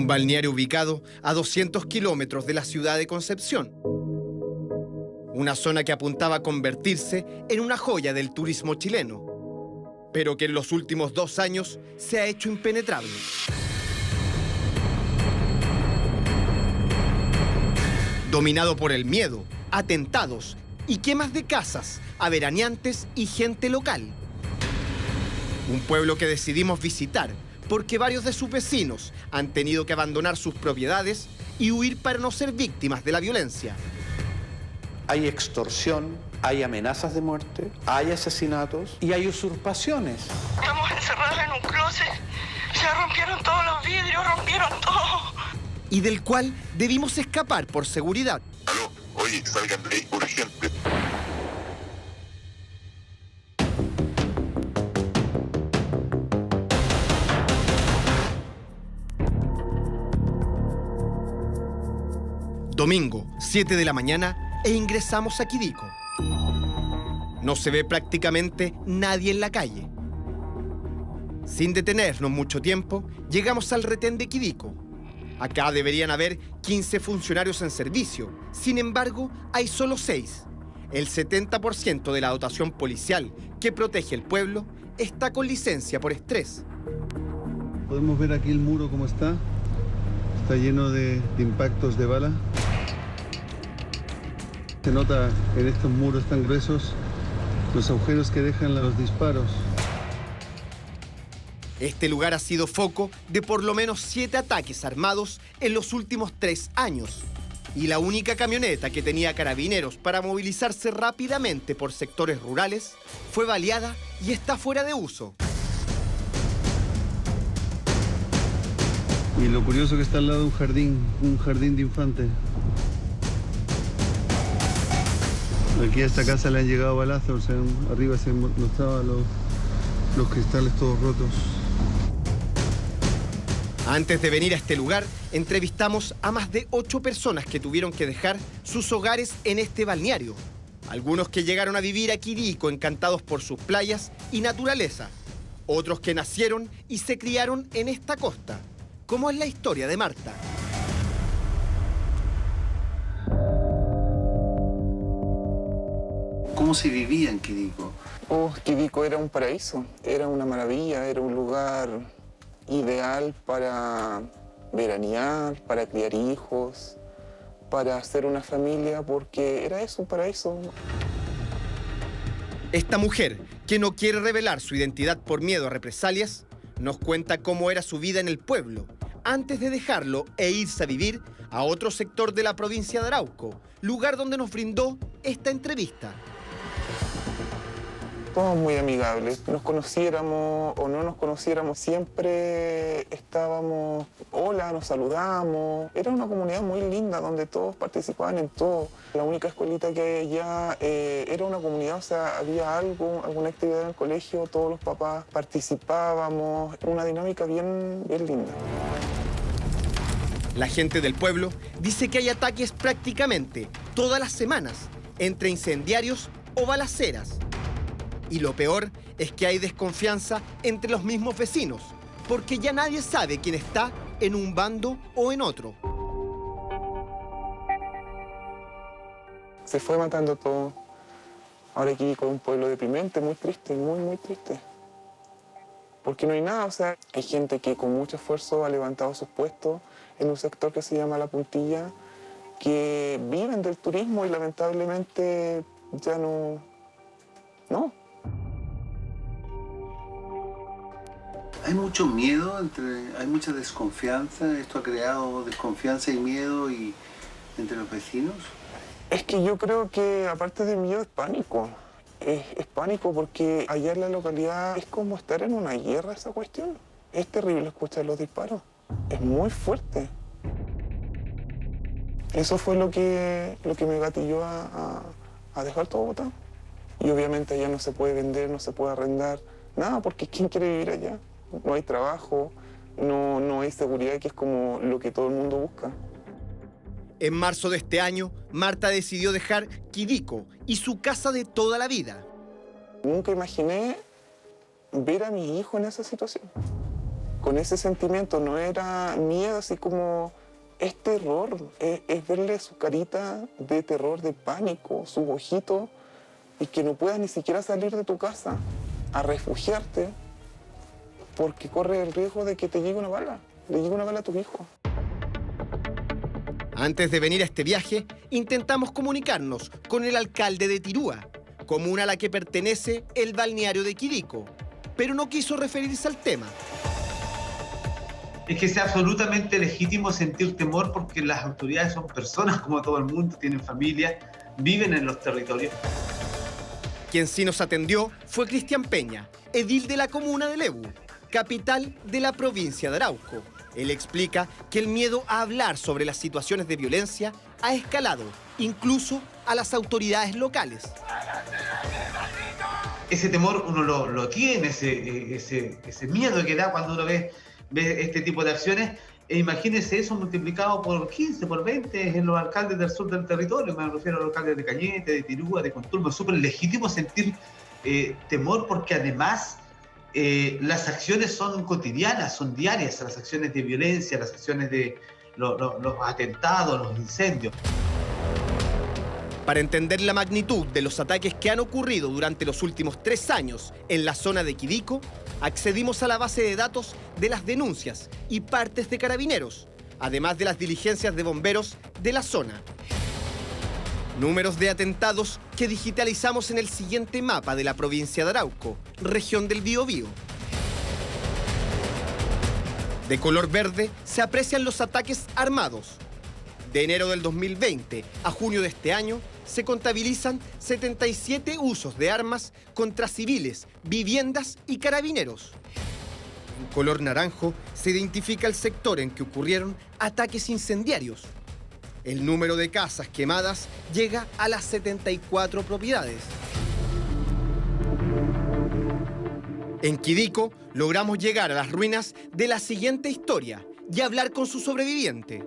Un balneario ubicado a 200 kilómetros de la ciudad de Concepción. Una zona que apuntaba a convertirse en una joya del turismo chileno, pero que en los últimos 2 años se ha hecho impenetrable. Dominado por el miedo, atentados y quemas de casas a veraneantes y gente local. Un pueblo que decidimos visitar porque varios de sus vecinos han tenido que abandonar sus propiedades y huir para no ser víctimas de la violencia. Hay extorsión, hay amenazas de muerte, hay asesinatos y hay usurpaciones. Estamos encerrados en un closet, se rompieron todos los vidrios, rompieron todo. Y del cual debimos escapar por seguridad. Aló, oye, salgan de ahí, urgente. Domingo, 7 de la mañana, e ingresamos a Quidico. No se ve prácticamente nadie en la calle. Sin detenernos mucho tiempo, llegamos al retén de Quidico. Acá deberían haber 15 funcionarios en servicio. Sin embargo, hay solo 6. El 70% de la dotación policial que protege el pueblo está con licencia por estrés. Podemos ver aquí el muro cómo está. Está lleno de impactos de bala. Se nota en estos muros tan gruesos los agujeros que dejan los disparos. Este lugar ha sido foco de por lo menos 7 ataques armados en los últimos 3 años. Y la única camioneta que tenía carabineros para movilizarse rápidamente por sectores rurales fue baleada y está fuera de uso. Y lo curioso que está al lado de un jardín de infantes. Aquí a esta casa le han llegado balazos, o sea, arriba se mostraban los cristales todos rotos. Antes de venir a este lugar, entrevistamos a más de 8 personas que tuvieron que dejar sus hogares en este balneario. Algunos que llegaron a vivir a Quidico encantados por sus playas y naturaleza. Otros que nacieron y se criaron en esta costa, como es la historia de Marta. ¿Cómo se vivía en Quidico? Quidico era un paraíso, era una maravilla, era un lugar ideal para veranear, para criar hijos, para hacer una familia, porque era eso, un paraíso. Esta mujer, que no quiere revelar su identidad por miedo a represalias, nos cuenta cómo era su vida en el pueblo, antes de dejarlo e irse a vivir a otro sector de la provincia de Arauco, lugar donde nos brindó esta entrevista. Todos muy amigables, nos conociéramos o no nos conociéramos, siempre estábamos, hola, nos saludamos. Era una comunidad muy linda donde todos participaban en todo. La única escuelita que hay allá era una comunidad, o sea, había alguna actividad en el colegio, todos los papás participábamos, una dinámica bien linda. La gente del pueblo dice que hay ataques prácticamente todas las semanas, entre incendiarios o balaceras. Y lo peor es que hay desconfianza entre los mismos vecinos, porque ya nadie sabe quién está en un bando o en otro. Se fue matando todo. Ahora aquí con un pueblo deprimente, muy triste, muy triste. Porque no hay nada, o sea, hay gente que con mucho esfuerzo ha levantado sus puestos en un sector que se llama La Puntilla, que viven del turismo y lamentablemente ya no. Hay mucho miedo, hay mucha desconfianza. ¿Esto ha creado desconfianza y miedo entre los vecinos? Es que yo creo que aparte de miedo es pánico. Es pánico porque allá en la localidad es como estar en una guerra esa cuestión. Es terrible escuchar los disparos. Es muy fuerte. Eso fue lo que me gatilló a dejar todo botado. Y obviamente allá no se puede vender, no se puede arrendar, nada, porque ¿quién quiere vivir allá? No hay trabajo, no hay seguridad, que es como lo que todo el mundo busca. En marzo de este año, Marta decidió dejar Quidico y su casa de toda la vida. Nunca imaginé ver a mi hijo en esa situación. con ese sentimiento, no era miedo así como... Es terror, es verle su carita de terror, de pánico, sus ojitos, y que no puedas ni siquiera salir de tu casa a refugiarte porque corre el riesgo de que te llegue una bala, le llegue una bala a tu hijo. Antes de venir a este viaje, intentamos comunicarnos con el alcalde de Tirúa, comuna a la que pertenece el balneario de Quidico, pero no quiso referirse al tema. Es que sea absolutamente legítimo sentir temor porque las autoridades son personas como todo el mundo, tienen familia, viven en los territorios. Quien sí nos atendió fue Cristian Peña, edil de la comuna de Lebu, capital de la provincia de Arauco. Él explica que el miedo a hablar sobre las situaciones de violencia ha escalado, incluso a las autoridades locales. Ese temor uno lo tiene, ese miedo que da cuando uno ve este tipo de acciones, e imagínense eso multiplicado por 15, por 20 en los alcaldes del sur del territorio. Me refiero a los alcaldes de Cañete, de Tirúa, de Contulmo. Es súper legítimo sentir temor porque además las acciones son cotidianas, son diarias, las acciones de violencia, las acciones de los atentados, los incendios. Para entender la magnitud de los ataques que han ocurrido durante los últimos 3 años en la zona de Quidico, accedimos a la base de datos de las denuncias y partes de carabineros, además de las diligencias de bomberos de la zona. Números de atentados que digitalizamos en el siguiente mapa de la provincia de Arauco, región del Biobío. De color verde se aprecian los ataques armados. De enero del 2020 a junio de este año, se contabilizan 77 usos de armas contra civiles, viviendas y carabineros. En color naranjo se identifica el sector en que ocurrieron ataques incendiarios. El número de casas quemadas llega a las 74 propiedades. En Quidico logramos llegar a las ruinas de la siguiente historia y hablar con su sobreviviente.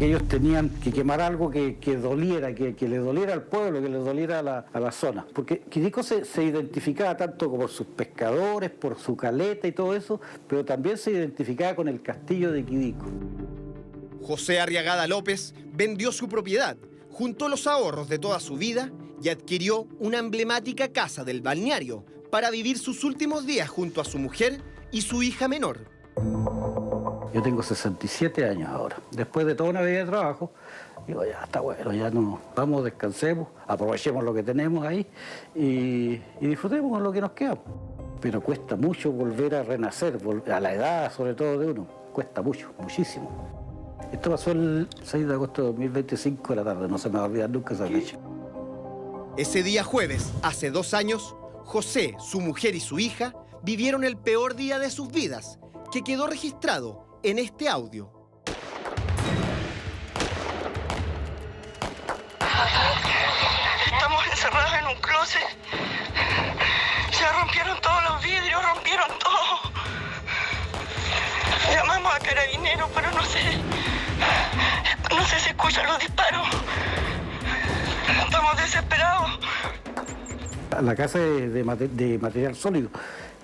Ellos tenían que quemar algo que doliera, que le doliera al pueblo, que le doliera a la zona. Porque Quidico se identificaba tanto por sus pescadores, por su caleta y todo eso, pero también se identificaba con el castillo de Quidico. José Arriagada López vendió su propiedad, juntó los ahorros de toda su vida y adquirió una emblemática casa del balneario para vivir sus últimos días junto a su mujer y su hija menor. Yo tengo 67 años ahora. Después de toda una vida de trabajo, digo, ya está bueno, ya no vamos, descansemos, aprovechemos lo que tenemos ahí y disfrutemos con lo que nos queda. Pero cuesta mucho volver a renacer, a la edad sobre todo de uno. Cuesta mucho, muchísimo. Esto pasó el 6 de agosto de 2025 de la tarde, no se me va a olvidar nunca esa fecha. Ese día jueves, hace 2 años, José, su mujer y su hija vivieron el peor día de sus vidas, que quedó registrado en este audio. Estamos encerrados en un closet. Se rompieron todos los vidrios, rompieron todo. Llamamos a carabineros, pero no sé si escuchan los disparos. Estamos desesperados. La casa es de material sólido.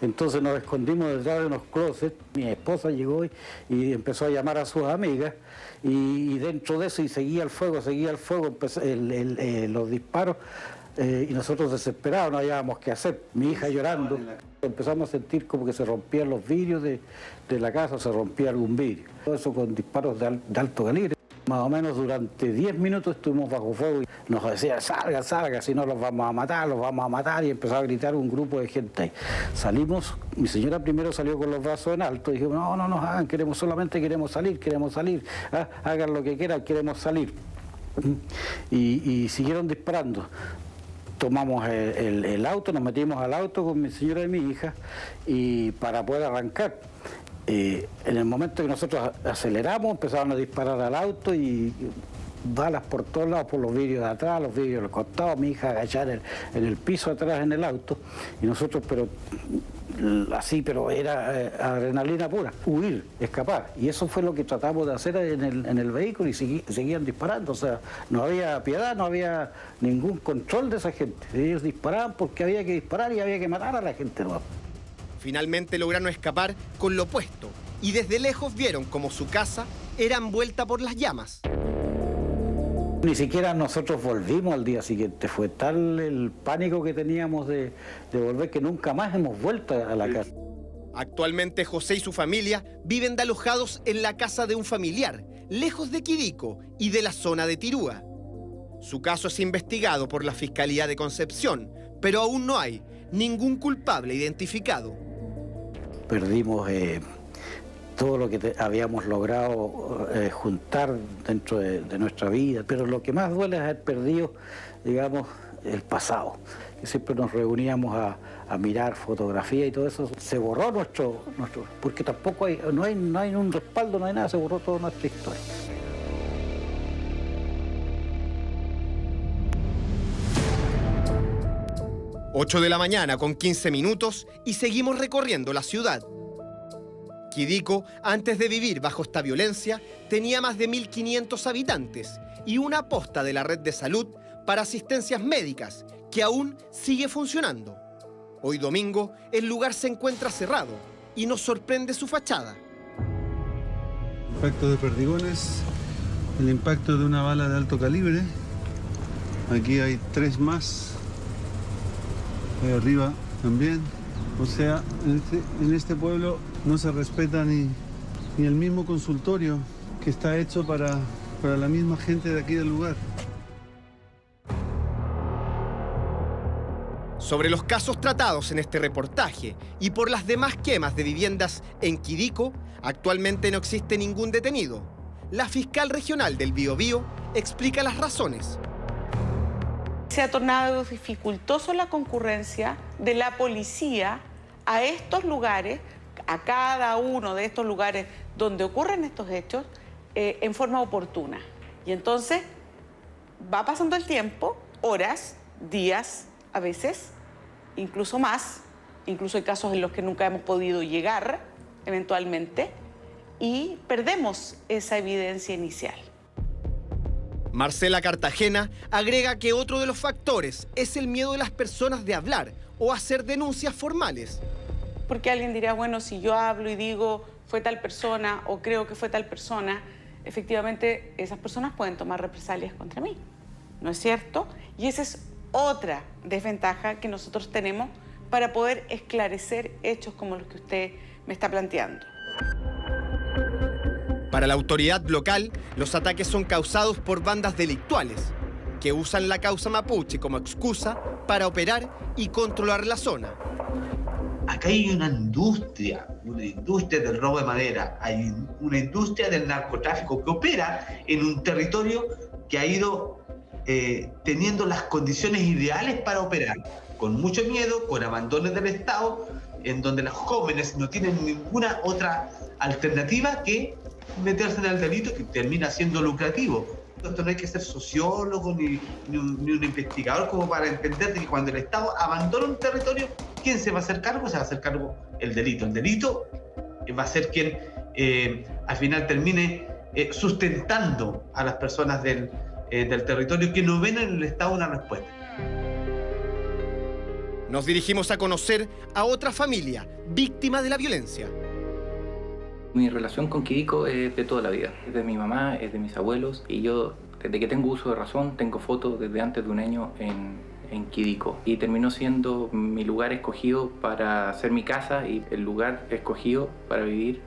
Entonces nos escondimos detrás de unos closets. Mi esposa llegó y empezó a llamar a sus amigas y dentro de eso y seguía el fuego, los disparos y nosotros desesperados no hallábamos qué hacer. Mi hija llorando. Empezamos a sentir como que se rompían los vidrios de la casa, se rompía algún vidrio. Todo eso con disparos de alto calibre. Más o menos durante 10 minutos estuvimos bajo fuego y nos decían, salga, si no los vamos a matar, y empezó a gritar un grupo de gente ahí. Salimos, mi señora primero salió con los brazos en alto, y dijimos, no nos hagan, solamente queremos salir, hagan lo que quieran, queremos salir. Y siguieron disparando. Tomamos el auto, nos metimos al auto con mi señora y mi hija y para poder arrancar. En el momento que nosotros aceleramos, empezaron a disparar al auto y balas por todos lados, por los vidrios de atrás, los vidrios del costado, mi hija agachada en el piso atrás en el auto, y nosotros, pero era adrenalina pura, huir, escapar. Y eso fue lo que tratamos de hacer en el vehículo y seguían disparando, o sea, no había piedad, no había ningún control de esa gente. Ellos disparaban porque había que disparar y había que matar a la gente, ¿no? Finalmente lograron escapar con lo opuesto y desde lejos vieron como su casa era envuelta por las llamas. Ni siquiera nosotros volvimos al día siguiente. Fue tal el pánico que teníamos de volver que nunca más hemos vuelto a la casa. Actualmente José y su familia viven de alojados en la casa de un familiar, lejos de Quidico y de la zona de Tirúa. Su caso es investigado por la Fiscalía de Concepción, pero aún no hay ningún culpable identificado. Perdimos todo lo que habíamos logrado juntar dentro de nuestra vida, pero lo que más duele es haber perdido, digamos, el pasado. Que siempre nos reuníamos a mirar fotografía y todo eso. Se borró nuestro porque tampoco no hay un respaldo, no hay nada, se borró toda nuestra historia. Ocho de la mañana con 15 minutos y seguimos recorriendo la ciudad. Quidico, antes de vivir bajo esta violencia, tenía más de 1.500 habitantes y una posta de la red de salud para asistencias médicas que aún sigue funcionando. Hoy domingo, el lugar se encuentra cerrado y nos sorprende su fachada. Impacto de perdigones, el impacto de una bala de alto calibre. Aquí hay 3 más. Ahí arriba también. O sea, en este pueblo no se respeta ni el mismo consultorio que está hecho para la misma gente de aquí del lugar. Sobre los casos tratados en este reportaje y por las demás quemas de viviendas en Quidico, actualmente no existe ningún detenido. La fiscal regional del Biobío explica las razones. Se ha tornado dificultoso la concurrencia de la policía a estos lugares, a cada uno de estos lugares donde ocurren estos hechos, en forma oportuna. Y entonces va pasando el tiempo, horas, días, a veces, incluso más, incluso hay casos en los que nunca hemos podido llegar, eventualmente, y perdemos esa evidencia inicial. Marcela Cartagena agrega que otro de los factores es el miedo de las personas de hablar o hacer denuncias formales. Porque alguien dirá, bueno, si yo hablo y digo fue tal persona o creo que fue tal persona, efectivamente esas personas pueden tomar represalias contra mí, ¿no es cierto? Y esa es otra desventaja que nosotros tenemos para poder esclarecer hechos como los que usted me está planteando. Para la autoridad local, los ataques son causados por bandas delictuales que usan la causa mapuche como excusa para operar y controlar la zona. Acá hay una industria del robo de madera, hay una industria del narcotráfico que opera en un territorio que ha ido teniendo las condiciones ideales para operar, con mucho miedo, con abandono del Estado, en donde los jóvenes no tienen ninguna otra alternativa que meterse en el delito, que termina siendo lucrativo. Esto no hay que ser sociólogo ni un investigador como para entender que cuando el Estado abandona un territorio, ¿quién se va a hacer cargo? Se va a hacer cargo el delito. El delito va a ser quien al final termine sustentando a las personas del territorio que no ven en el Estado una respuesta. Nos dirigimos a conocer a otra familia víctima de la violencia. Mi relación con Quidico es de toda la vida. Es de mi mamá, es de mis abuelos. Y yo, desde que tengo uso de razón, tengo fotos desde antes de un año en Quidico. Y terminó siendo mi lugar escogido para hacer mi casa y el lugar escogido para vivir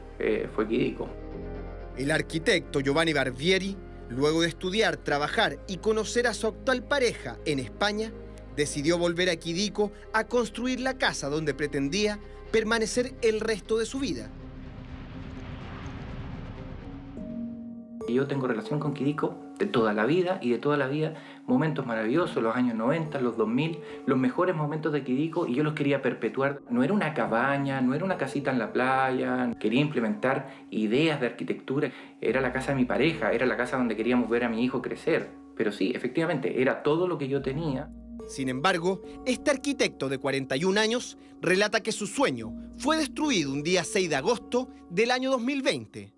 fue Quidico. El arquitecto Giovanni Barbieri, luego de estudiar, trabajar y conocer a su actual pareja en España, decidió volver a Quidico a construir la casa donde pretendía permanecer el resto de su vida. Yo tengo relación con Quidico de toda la vida y de toda la vida, momentos maravillosos, los años 90, los 2000, los mejores momentos de Quidico y yo los quería perpetuar. No era una cabaña, no era una casita en la playa, quería implementar ideas de arquitectura. Era la casa de mi pareja, era la casa donde queríamos ver a mi hijo crecer. Pero sí, efectivamente, era todo lo que yo tenía. Sin embargo, este arquitecto de 41 años relata que su sueño fue destruido un día 6 de agosto del año 2020.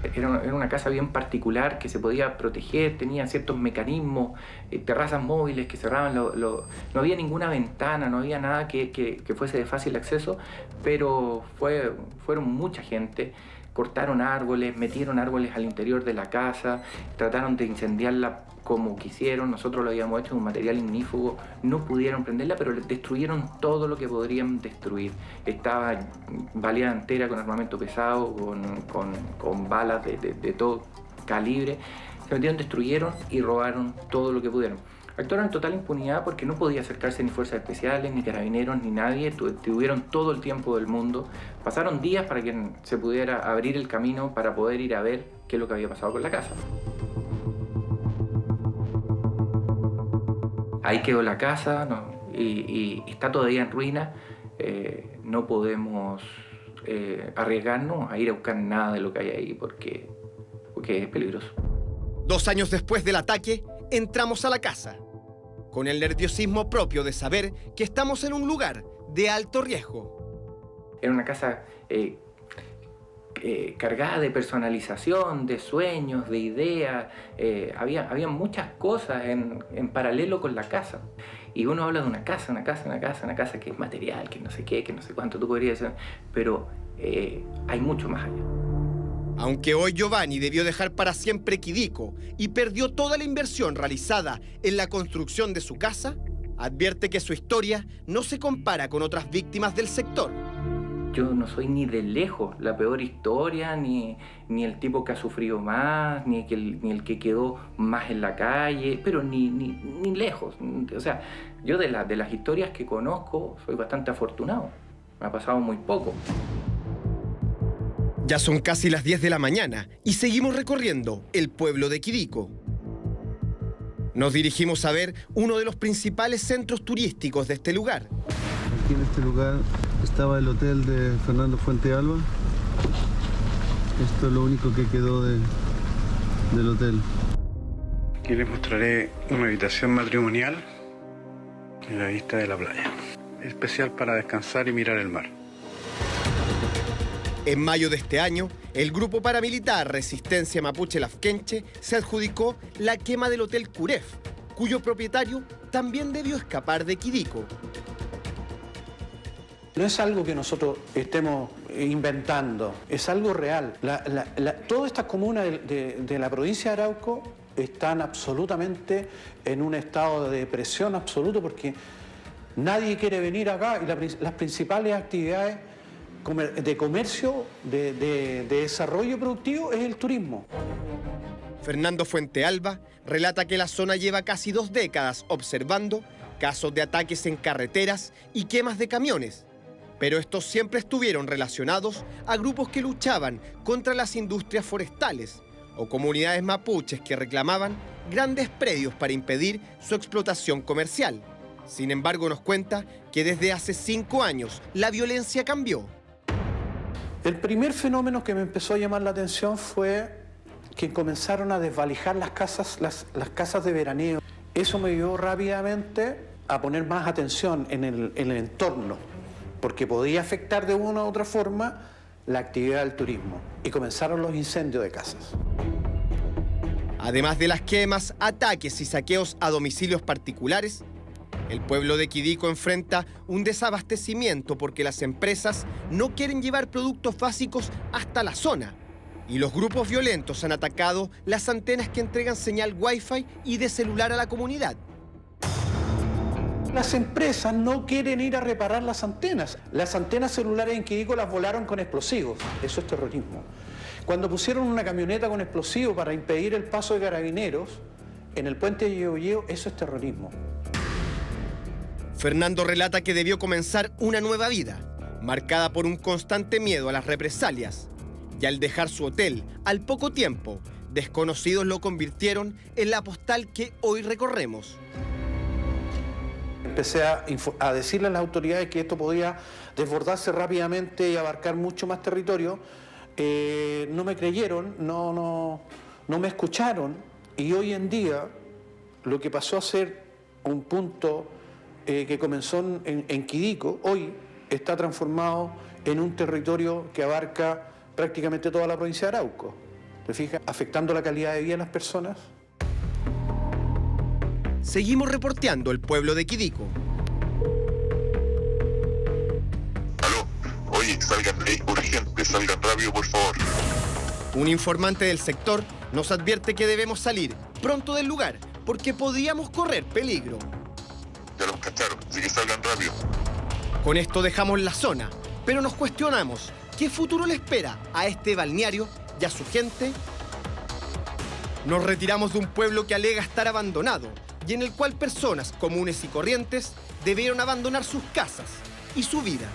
Era una casa bien particular que se podía proteger, tenía ciertos mecanismos, terrazas móviles que cerraban, no había ninguna ventana, no había nada que fuese de fácil acceso, pero fueron mucha gente, cortaron árboles, metieron árboles al interior de la casa, trataron de incendiarla como quisieron, nosotros lo habíamos hecho de un material ignífugo, no pudieron prenderla, pero destruyeron todo lo que podrían destruir. Estaba baleada entera con armamento pesado, con balas de todo calibre. Se metieron, destruyeron y robaron todo lo que pudieron. Actuaron en total impunidad porque no podía acercarse ni fuerzas especiales, ni carabineros, ni nadie. Tuvieron todo el tiempo del mundo. Pasaron días para que se pudiera abrir el camino para poder ir a ver qué es lo que había pasado con la casa. Ahí quedó la casa, ¿no? y está todavía en ruina. No podemos arriesgarnos a ir a buscar nada de lo que hay ahí porque es peligroso. 2 años después del ataque, entramos a la casa, con el nerviosismo propio de saber que estamos en un lugar de alto riesgo. Era una casa cargada de personalización, de sueños, de ideas. Había muchas cosas en paralelo con la casa. Y uno habla de una casa que es material, que no sé qué, que no sé cuánto tú podrías decir, pero hay mucho más allá. Aunque hoy Giovanni debió dejar para siempre Quidico y perdió toda la inversión realizada en la construcción de su casa, advierte que su historia no se compara con otras víctimas del sector. Yo no soy ni de lejos la peor historia, ni el tipo que ha sufrido más, ni el que quedó más en la calle, pero ni lejos. O sea, yo de las historias que conozco soy bastante afortunado. Me ha pasado muy poco. Ya son casi las 10 de la mañana y seguimos recorriendo el pueblo de Quidico. Nos dirigimos a ver uno de los principales centros turísticos de este lugar. Aquí en este lugar estaba el hotel de Fernando Fuentealba. Esto es lo único que quedó del hotel. Aquí les mostraré una habitación matrimonial en la vista de la playa. Especial para descansar y mirar el mar. En mayo de este año, el grupo paramilitar Resistencia Mapuche Lafkenche se adjudicó la quema del Hotel Curef, cuyo propietario también debió escapar de Quidico. No es algo que nosotros estemos inventando, es algo real. Todas estas comunas de la provincia de Arauco están absolutamente en un estado de depresión absoluto porque nadie quiere venir acá y las principales actividades de comercio, de desarrollo productivo es el turismo. Fernando Fuentealba relata que la zona lleva casi 2 décadas observando casos de ataques en carreteras y quemas de camiones, pero estos siempre estuvieron relacionados a grupos que luchaban contra las industrias forestales o comunidades mapuches que reclamaban grandes predios para impedir su explotación comercial. Sin embargo, nos cuenta que desde hace 5 años la violencia cambió. El primer fenómeno que me empezó a llamar la atención fue que comenzaron a desvalijar las casas de veraneo. Eso me llevó rápidamente a poner más atención en el entorno, porque podía afectar de una u otra forma la actividad del turismo. Y comenzaron los incendios de casas. Además de las quemas, ataques y saqueos a domicilios particulares, el pueblo de Quidico enfrenta un desabastecimiento porque las empresas no quieren llevar productos básicos hasta la zona. Y los grupos violentos han atacado las antenas que entregan señal Wi-Fi y de celular a la comunidad. Las empresas no quieren ir a reparar las antenas. Las antenas celulares en Quidico las volaron con explosivos. Eso es terrorismo. Cuando pusieron una camioneta con explosivos para impedir el paso de carabineros en el puente de Yeoyeo, eso es terrorismo. Fernando relata que debió comenzar una nueva vida, marcada por un constante miedo a las represalias. Y al dejar su hotel, al poco tiempo, desconocidos lo convirtieron en la postal que hoy recorremos. Empecé a decirle a las autoridades que esto podía desbordarse rápidamente y abarcar mucho más territorio. No me creyeron, no me escucharon, y hoy en día lo que pasó a ser un punto que comenzó en Quidico, hoy está transformado en un territorio que abarca prácticamente toda la provincia de Arauco. ¿te fijas? Afectando la calidad de vida de las personas. Seguimos reporteando el pueblo de Quidico. Aló, oye, salgan de ahí urgente, salgan rápido, por favor. Un informante del sector nos advierte que debemos salir pronto del lugar porque podríamos correr peligro. Ya los cacharon, así que salgan rápido. Con esto dejamos la zona, pero nos cuestionamos qué futuro le espera a este balneario y a su gente. Nos retiramos de un pueblo que alega estar abandonado y en el cual personas comunes y corrientes debieron abandonar sus casas y su vida.